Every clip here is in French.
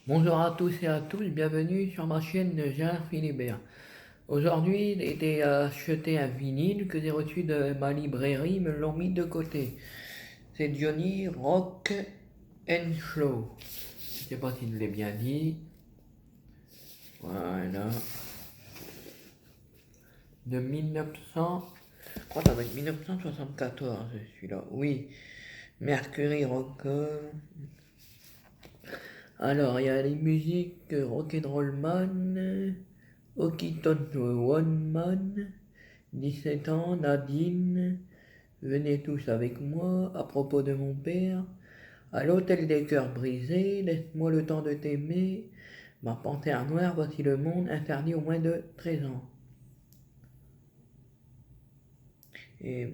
Bonjour à tous et à tous, bienvenue sur ma chaîne Gérard Philibert. Aujourd'hui, j'ai été acheter un vinyle que j'ai reçu de ma librairie, ils me l'ont mis de côté. C'est Johnny Rock and Flow. Je sais pas si je l'ai bien dit. Voilà. De 1900, je crois que ça va être 1974 celui-là. Oui. Mercury Record. Alors, il y a les musiques Rock'n'Roll Man, Hokiton One Man, 17 ans, Nadine, venez tous avec moi, à propos de mon père, à l'hôtel des cœurs brisés, laisse-moi le temps de t'aimer, ma panthère noire, voici le monde, interdit au moins de 13 ans. Et,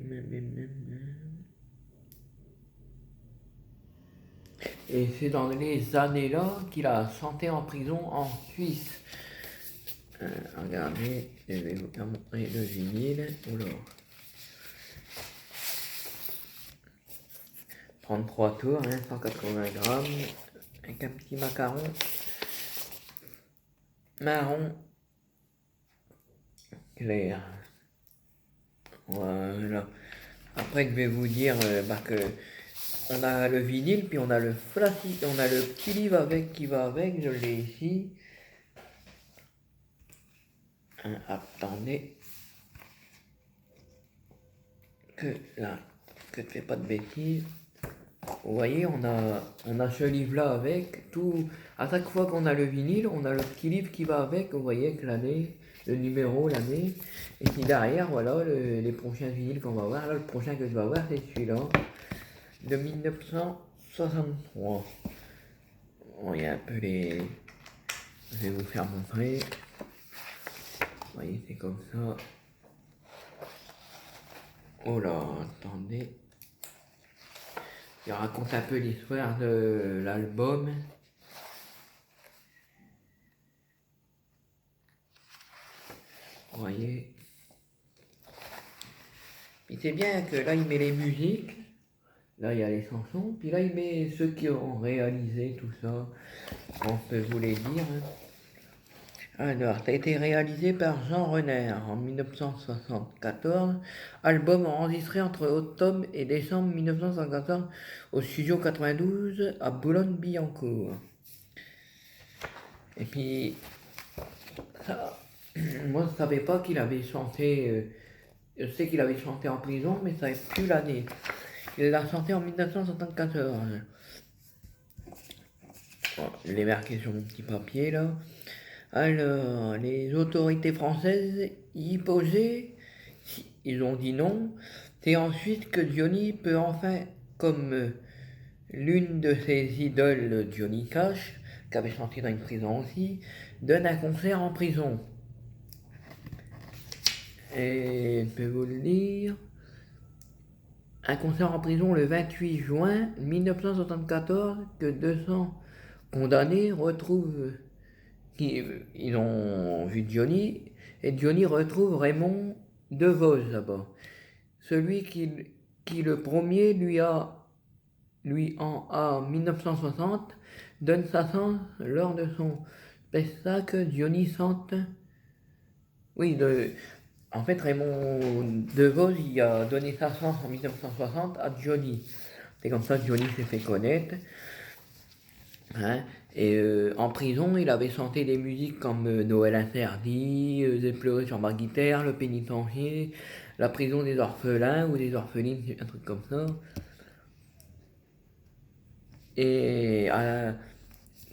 et c'est dans les années-là qu'il a chanté en prison en Suisse. Regardez, je vais vous montrer le vinyle. Oula. 33 tours, hein, 180 grammes, avec un petit macaron marron clair. Voilà. Après, je vais vous dire que on a le vinyle, puis on a le plastique, on a le petit livre avec qui va avec. Je l'ai ici. Attendez que là, que je fais pas de bêtises. Vous voyez, on a ce livre-là avec tout. À chaque fois qu'on a le vinyle, on a le petit livre qui va avec. Vous voyez que l'année, le numéro, l'année. Et puis derrière, voilà, les prochains vinyles qu'on va voir. Là, le prochain que je vais voir, c'est celui-là, de 1963. Bon, il y a un peu les. Je vais vous faire montrer. Vous voyez, c'est comme ça. Oh là, attendez. Je raconte un peu l'histoire de l'album. Vous voyez. Et c'est bien que là, il met les musiques. Là, il y a les chansons. Puis là, il met ceux qui ont réalisé tout ça. On peut vous les dire. Alors, ça a été réalisé par Jean Renner en 1974. Album enregistré entre octobre et décembre 1974 au studio 92 à Boulogne-Billancourt. Et puis, ça, moi, je ne savais pas qu'il avait chanté. Je sais qu'il avait chanté en prison, mais ça n'est plus l'année. Il l'a chanté en 1974. Bon, je l'ai marqué sur mon petit papier là. Alors, les autorités françaises y posaient, ils ont dit non. C'est ensuite que Johnny peut enfin, comme l'une de ses idoles, Johnny Cash, qui avait chanté dans une prison aussi, donne un concert en prison. Et je peux vous le dire, un concert en prison le 28 juin 1974 que 200 condamnés retrouvent, ils ont vu Johnny, et Johnny retrouve Raymond DeVos là-bas. Celui qui le premier lui en 1960 donne sa chance lors de son spectacle Johnny chante. Oui, en fait, Raymond DeVos, il a donné sa chance en 1960 à Johnny. C'est comme ça que Johnny s'est fait connaître. Hein. Et en prison, il avait chanté des musiques comme Noël interdit, J'ai pleuré sur ma guitare, Le pénitencier, La prison des orphelins ou des orphelines, un truc comme ça. Et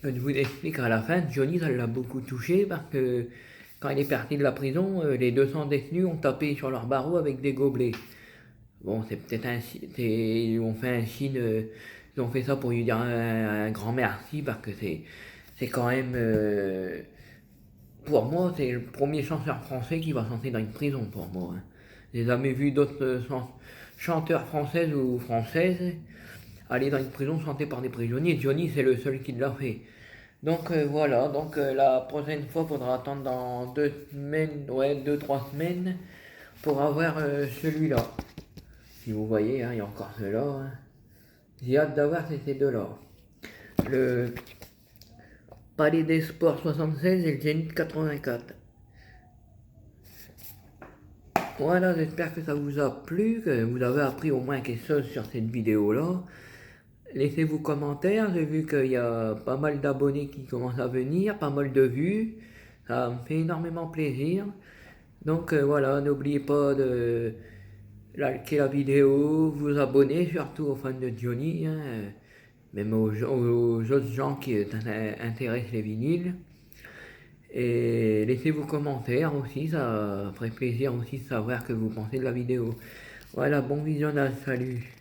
je vous explique à la fin, Johnny, ça l'a beaucoup touché parce que quand il est parti de la prison, les 200 détenus ont tapé sur leur barreau avec des gobelets. Bon, c'est peut-être ils ont fait un signe, ils ont fait ça pour lui dire un grand merci parce que c'est quand même, pour moi, c'est le premier chanteur français qui va chanter dans une prison pour moi. Hein. J'ai jamais vu d'autres chanteurs françaises ou françaises aller dans une prison chanter par des prisonniers. Johnny, c'est le seul qui l'a fait. Donc voilà, donc la prochaine fois, il faudra attendre dans 2 semaines, ouais, 2, 3 semaines pour avoir celui-là. Si vous voyez, hein, il y a encore ceux-là. Hein. J'ai hâte d'avoir ces deux-là. Le, Palais des Sports 76 et le Zénith 84. Voilà, j'espère que ça vous a plu, que vous avez appris au moins quelque chose sur cette vidéo-là. Laissez vos commentaires, j'ai vu qu'il y a pas mal d'abonnés qui commencent à venir, pas mal de vues. Ça me fait énormément plaisir. Donc voilà, n'oubliez pas de liker la vidéo, vous abonner, surtout aux fans de Johnny, hein, même aux autres gens qui intéressent les vinyles. Et laissez vos commentaires aussi, ça ferait plaisir aussi de savoir que vous pensez de la vidéo. Voilà, bon visionnage, salut.